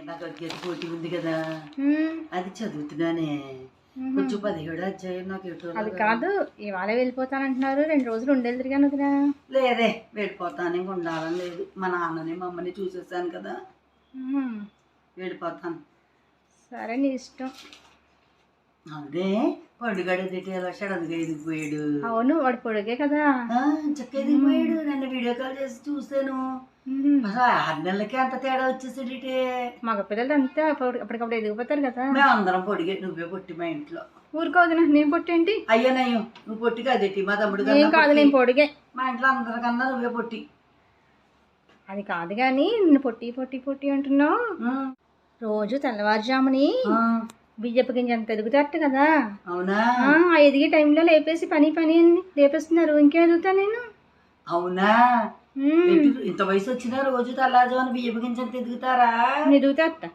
భగవద్గీత పోటీ ఉంది కదా, అది చదువుతున్నానే. కొంచెం 17 అధ్యాయం నాకు ఎటు అది కాదు, ఇవాళ వెళ్ళిపోతానంటున్నారు. 2 రోజులు ఉండేది తిరిగాను వదినా. లేదే, వెళ్ళిపోతాను. ఇంక ఉండాలని లేదు. మా నాన్నని మా అమ్మని చూసేసాను కదా, వెళ్ళిపోతాను. సరే నీ ఇష్టం. అదే పండుగడు ఎలా సడన్గా ఎదిగిపోయాడు. అవును, వాడు పొడిగే కదా, చక్క ఎదిగిపోయాడు. నన్ను వీడియో కాల్ చేసి చూసాను. అసలు 6 నెలలకే అంత తేడా వచ్చేసాడు. మగపిల్లలు అంతే అప్పటికప్పుడు ఎదిగిపోతారు కదా. మేము అందరం పొడిగే, నువ్వే పొట్టి మా ఇంట్లో. ఊరుకోవద్దు, నేను పొట్టేంటి? అయ్యో నువ్వు పొట్టి కాదేటి, మా తమ్ముడు ఏం కాదు, నేను పొడిగే. మా ఇంట్లో అందరికన్నా నువ్వే పొట్టి. అది కాదు కానీ నిన్ను పొట్టి పొట్టి పొట్టి అంటున్నావు. రోజు తెల్లవారుజాముని బియ్యపు గింజ అంత ఎదుగుతారట కదా. అవునా? ఆ ఎదిగే టైంలో లేపేసి పని అని లేపేస్తున్నారు. ఇంకేం ఎదుగుతా నేను? అవునా? ఇంత వయసు వచ్చినా రోజు తెల్లారుజామున బియ్యపు గింజ అంత ఎదుగుతారా? ఎదుగుతారట.